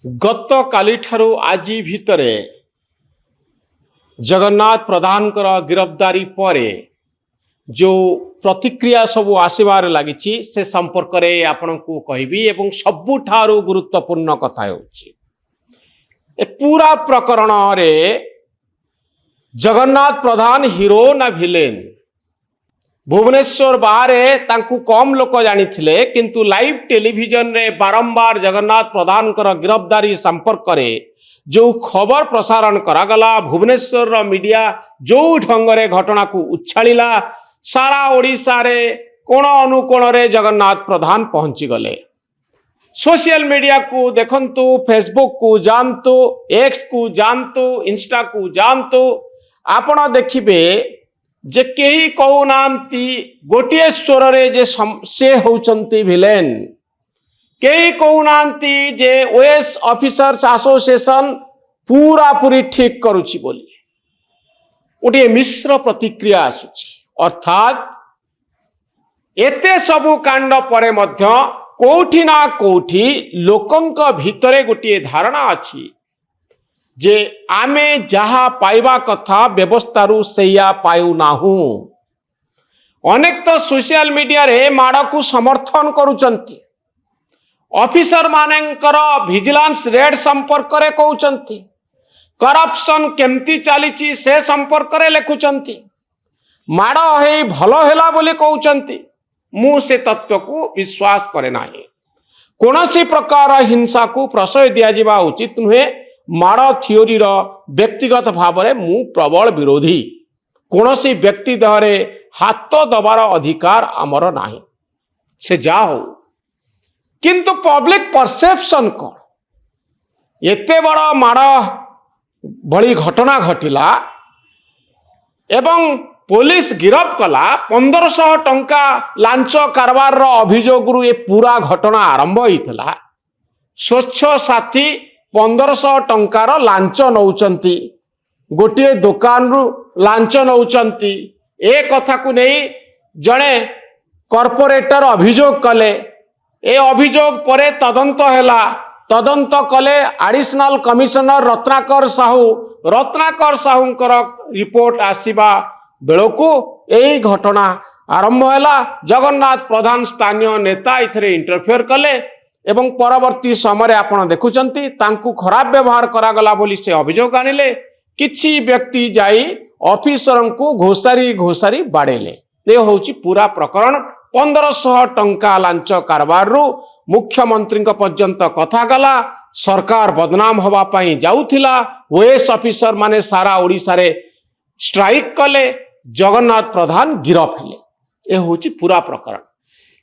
गत काली ठारू आजी भितरे जगन्नाथ प्रधान गिरफ्तारी पर जो प्रतिक्रिया सब आसबार लगी से संपर्क में आपण को कहबी एवं सबुठारु गुरुत्वपूर्ण कथा पूरा प्रकरण रे जगन्नाथ प्रधान हीरो ना भिलेन भुवनेश्वर बाहर तांकु कम लोक जानी किंतु लाइव टेलीविजन रे बारंबार जगन्नाथ प्रधान गिरफ्तारी संपर्क में जो खबर प्रसारण करागला भुवनेश्वर मीडिया जो ढंग रे घटना को उछाला सारा ओडिशा रे कोण अनुकोण रे जगन्नाथ प्रधान पहुंची गले। सोशल मीडिया को देखंतु, फेसबुक को जानतु, एक्स को जानतु, इंस्टा को जानतु, आपण देखिबे जे केही कहूनांती गोटे स्वर रे जे से होचंती भिलेन, केही कहूनांती जे ओएस ऑफिसर्स एसोसिएशन पूरा पूरी ठीक करुची बोली गोटे मिश्र प्रतिक्रिया आसुची। अर्थात एते सबु कांड परे मध्य कोठी ना कोठी लोकंक भितरे गोटे धारणा अछि जे आमे जहा पाइबा कथा व्यवस्थारू सैया पायु नाहू। अनेक तो सोशल मीडिया रे माड़ को समर्थन करुचंती, ऑफिसर मानकर विजिलेंस रेड संपर्क रे कहउचंती, करप्शन केमती चलीची से संपर्क रे लिखुचंती, माड़ हे भलो हेला बोली कहउचंती। मु से तत्व को विश्वास करे नाही। कोनोसी प्रकार हिंसा को प्रशय दिया जिबा उचित नुहे। माड़ थियोरी व्यक्तिगत भाव में मु प्रबल विरोधी। कोनोसी व्यक्ति देहरे हाथ दबार अधिकार आमर नाही, से जा हो। किंतु पब्लिक परसेप्शन कौन एते बड़ माड़ भली घटना घटिला एवं पुलिस गिरफ्त कला 1500 टंका लांच कारबार अभियोग ये पूरा घटना आरंभ होता। स्वच्छ साथी 1500 टंकार लांच नौचंती, गोटे दुकान रु लांच नौचंती। ए कथा को नहीं जड़े कॉर्पोरेटर अभियोग कले, ए अभियोग परे तदंत हैला। तदंत कले एडिशनल कमिशनर रत्नाकर साहूंकर रिपोर्ट आसीबा बेलको यही घटना आरंभ हैला। जगन्नाथ प्रधान स्थानीय नेता इथरे इंटरफेयर कले एवं परवर्ती समय आपण देखुचंती तांकु खराब व्यवहार करागला बोली से अभियोग आनिले। किछि व्यक्ति जाई ऑफिसर को घोषारी बाड़ेले। ये होची पूरा प्रकरण। 1500 टंका लांच कारबार रु मुख्यमंत्री पर्यंत कथा गला। सरकार बदनाम होबा पई जाउथिला। ओएस ऑफिसर माने सारा ओडिशा रे स्ट्राइक कले। जगन्नाथ प्रधान गिरफ हेले। ये होची पूरा प्रकरण।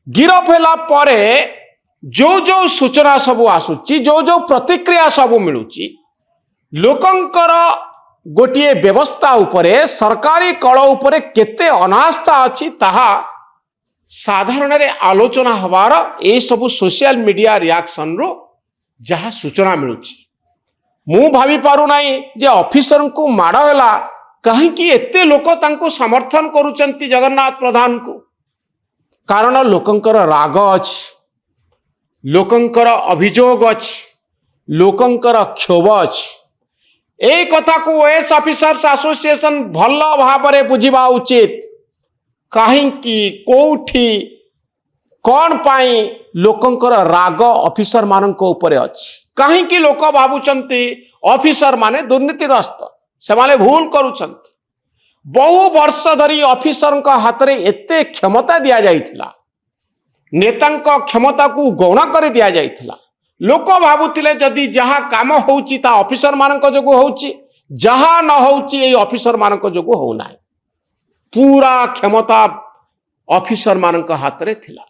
गिरफ हेला परे जो सूचना सब आसुची, जो प्रतिक्रिया सब मिलुची, लोकंकर गोटे व्यवस्था उपरे सरकारी कल उपरे केते अनास्था अछि ताहा साधारण रे आलोचना हबार ए सब सोशल मीडिया रिएक्शन रो जहा सूचना मिलुची। मु भावी पारु नाही जे ऑफिसर को माड़ हैला कहीं एते लोक तांको समर्थन करुचंती जगन्नाथ प्रधान को। कारण लोकंकर राग अछि, लोकंकर अभियोग अछि, लोकंकर क्षोभ अछि। ए कथा को ओएस ऑफिसर्स एसोसिएशन भल भाव में बुझिबा उचित। कहीं कोठी कौन पाई लोकंकर राग ऑफिसर मानक ऊपर अछि। कहीं लोक भावुचंती ऑफिसर माने दुर्नीतिग्रस्त, से माने भूल करुचंती। बहु वर्ष धरी ऑफिसर हाथ में एते क्षमता दिया जाइथिला, नेतांक क्षमता को गौण कर दिया जाइथिला। लोक भावुतिले जदि जहा काम होउची ता ऑफिसर मानक जोगु होउची, जहा न होउची ए ऑफिसर मानक जोगु हो नाही। पूरा क्षमता ऑफिसर मानक हाथ में थिला।